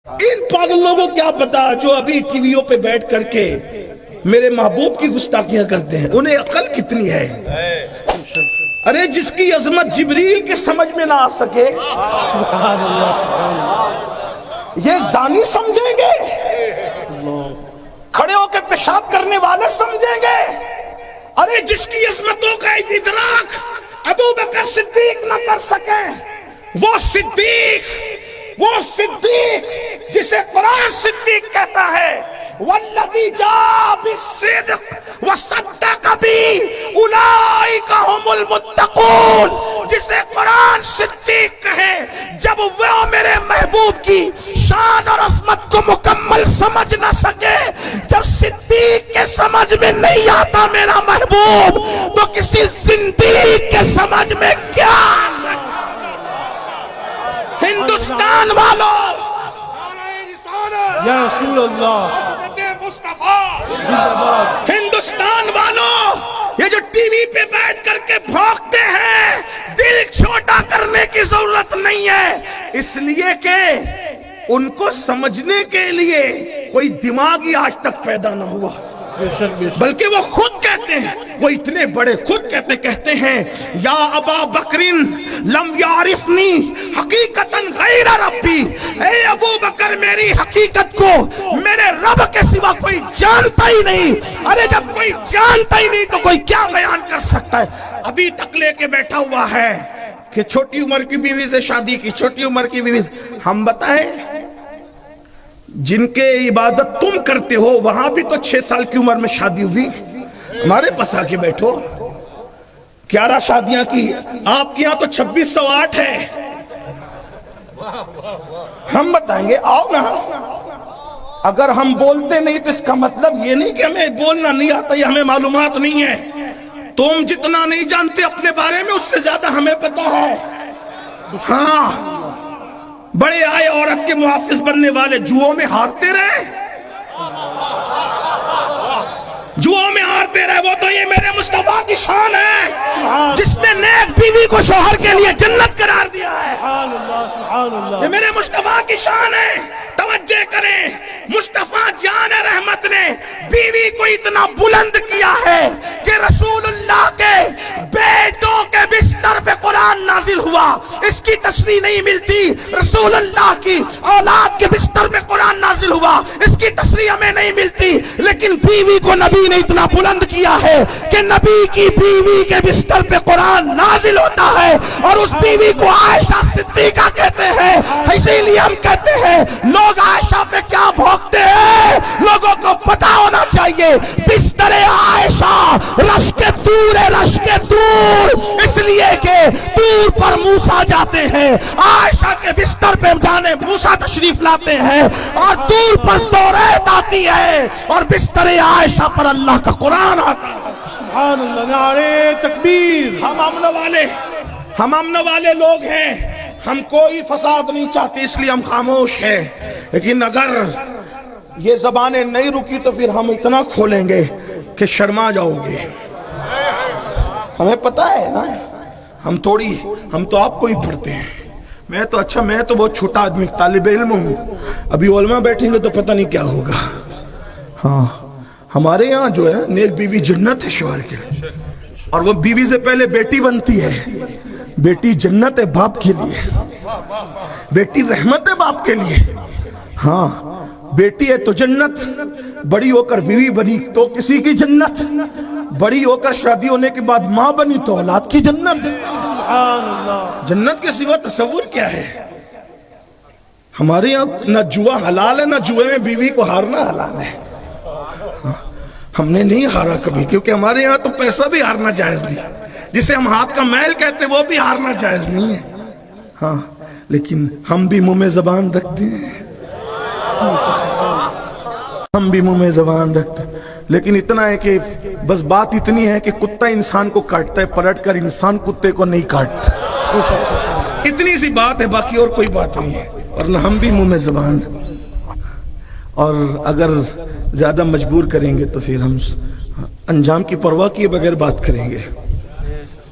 ان پاگلوں کو کیا پتا جو ابھی ٹی ویوں پہ بیٹھ کر کے میرے محبوب کی گستاخیاں کرتے ہیں، انہیں عقل کتنی ہے؟ ارے جس کی عظمت جبریل کے سمجھ میں نہ آ سکے یہ زانی سمجھیں گے، کھڑے ہو کے پیشاب کرنے والے سمجھیں گے۔ ارے جس کی عظمتوں کا ادراک ابو بکر صدیق نہ کر سکے، وہ صدیق جسے قرآن صدیق کہتا ہے والذی جاء بالصدق وصدق به اولئک هم المتقون، جسے قرآن صدیق کہے جب وہ میرے محبوب کی شان اور عظمت کو مکمل سمجھ نہ سکے، جب صدیق کے سمجھ میں نہیں آتا میرا محبوب تو کسی زندیق کے سمجھ میں کیا آ سکتا؟ ہندوستان والوں، یا رسول اللہ، ہندوستان والوں، یہ جو ٹی وی پہ بیٹھ کر کے بھونکتے ہیں، دل چھوٹا کرنے کی ضرورت نہیں ہے، اس لیے کہ ان کو سمجھنے کے لیے کوئی دماغ ہی آج تک پیدا نہ ہوا، بلکہ وہ خود کہتے ہیں، وہ اتنے بڑے خود کہتے ہیں یا ابا بکرن لم یعرفنی حقیقتاً غیر ربی، اے ابو بکر میری حقیقت کو میرے رب کے سوا کوئی جانتا ہی نہیں۔ ارے جب کوئی جانتا ہی نہیں تو کوئی کیا بیان کر سکتا ہے؟ ابھی تک لے کے بیٹھا ہوا ہے کہ چھوٹی عمر کی بیوی سے شادی کی، چھوٹی عمر کی بیوی سے۔ ہم بتائیں جن کے عبادت تم کرتے ہو وہاں بھی تو 6 سال کی عمر میں شادی ہوئی، ہمارے پاس آ کے بیٹھو، 11 شادیاں کی، آپ کے یہاں تو 2608 ہے۔ ہم بتائیں گے آؤ نا، اگر ہم بولتے نہیں تو اس کا مطلب یہ نہیں کہ ہمیں بولنا نہیں آتا یا ہمیں معلومات نہیں ہے۔ تم جتنا نہیں جانتے اپنے بارے میں اس سے زیادہ ہمیں پتا ہے۔ ہاں، بڑے آئے عورت کے محافظ بننے والے جوؤں میں ہارتے رہے، وہ تو یہ میرے مصطفیٰ کی شان ہے جس نے نیک بیوی کو شوہر کے لیے جنت قرار دیا ہے۔ یہ میرے مصطفیٰ کی شان ہے۔ توجہ کریں، مصطفیٰ جان رحمت نے بیوی کو اتنا بلند کیا ہے کہ رسول اللہ کے بیٹوں کے بستر پہ قرآن نازل ہوا، اس کی تشریح نہیں ملتی۔ رسول اللہ کی اولاد کے بستر پہ قرآن نازل ہوا، اس کی تشریح ہمیں نہیں ملتی، لیکن بیوی کو نبی نے اتنا بلند کیا ہے کہ نبی کی بیوی کے بستر پہ قرآن نازل ہوتا ہے، اور اس بیوی کو عائشہ صدیقہ کہتے ہیں۔ اسی لیے ہم کہتے ہیں لوگ عائشہ پہ کیا بھونکتے ہیں، لوگوں کو پتا ہونا چاہیے بستر عائشہ رشک دور ہے، رشک دور، اس لیے کہ دور پر موسیٰ جاتے ہیں، عائشہ کے بستر پہ جانے موسیٰ تشریف لاتے ہیں، اور دور پر توریت آتی ہے اور بستر عائشہ پر اللہ کا قرآن آتا ہے۔ سبحان اللہ، نعرہ تکبیر۔ ہم امن والے لوگ ہیں، ہم کوئی فساد نہیں چاہتے، اس لیے ہم خاموش ہیں، لیکن اگر یہ زبانیں نہیں رکی تو پھر ہم اتنا کھولیں گے کہ شرما جاؤ گے۔ ہمیں پتا ہے نا، ہم تو آپ کو ہی پڑھتے ہیں، میں تو بہت چھوٹا آدمی طالب علم ہوں، ابھی علماء بیٹھیں گے تو پتہ نہیں کیا ہوگا۔ ہاں، ہمارے یہاں جو ہے نیک بیوی جنت ہے شوہر کے، اور وہ بیوی سے پہلے بیٹی بنتی ہے، بیٹی جنت ہے باپ کے لیے، بیٹی رحمت ہے باپ کے لیے۔ ہاں، بیٹی ہے تو جنت، بڑی ہو کر بیوی بنی تو کسی کی جنت، بڑی ہو کر شادی ہونے کے بعد ماں بنی تو اولاد کی جنت۔ سبحان اللہ، جنت کے سوا تصور کیا ہے؟ ہمارے یہاں نہ جوا حلال ہے، نہ جوے میں بیوی کو ہارنا حلال ہے۔ ہم نے نہیں ہارا کبھی، کیونکہ ہمارے یہاں تو پیسہ بھی ہارنا جائز نہیں، جسے ہم ہاتھ کا میل کہتے وہ بھی ہارنا جائز نہیں ہے۔ ہاں، لیکن ہم بھی منہ میں زبان رکھتے ہیں، لیکن اتنا ہے کہ بس بات اتنی ہے کہ کتا انسان کو کاٹتا ہے، پلٹ کر انسان کتے کو نہیں کاٹتا، اتنی سی بات ہے، باقی اور کوئی بات نہیں ہے، ورنہ ہم بھی منہ میں زبان۔ اور اگر زیادہ مجبور کریں گے تو پھر ہم انجام کی پرواہ کیے بغیر بات کریں گے،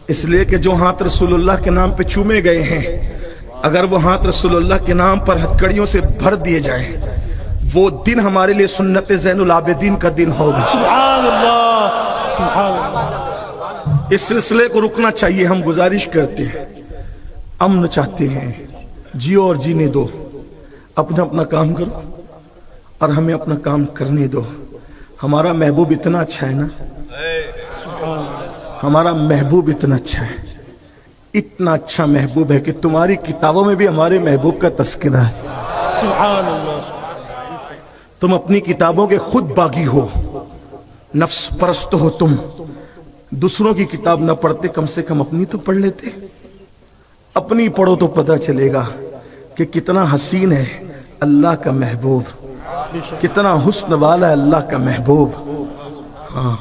اس لیے کہ جو ہاتھ رسول اللہ کے نام پہ چومے گئے ہیں اگر وہ ہاتھ رسول اللہ کے نام پر ہتھکڑیوں سے بھر دیے جائیں وہ دن ہمارے لیے سنت زین العابدین کا دن ہوگا. سبحان اللہ سبحان اللہ. اس سلسلے کو رکنا چاہیے. ہم گزارش کرتے ہیں, امن چاہتے ہیں, جیو اور جینے دو, اپنا اپنا کام کرو اور ہمیں اپنا کام کرنے دو. ہمارا محبوب اتنا اچھا ہے نا, ہمارا محبوب اتنا اچھا ہے, اتنا اچھا محبوب ہے کہ تمہاری کتابوں میں بھی ہمارے محبوب کا تذکرہ ہے. سبحان اللہ. تم اپنی کتابوں کے خود باغی ہو, نفس پرست ہو. تم دوسروں کی کتاب نہ پڑھتے, کم سے کم اپنی تو پڑھ لیتے. اپنی پڑھو تو پتہ چلے گا کہ کتنا حسین ہے اللہ کا محبوب, کتنا حسن والا ہے اللہ کا محبوب. ہاں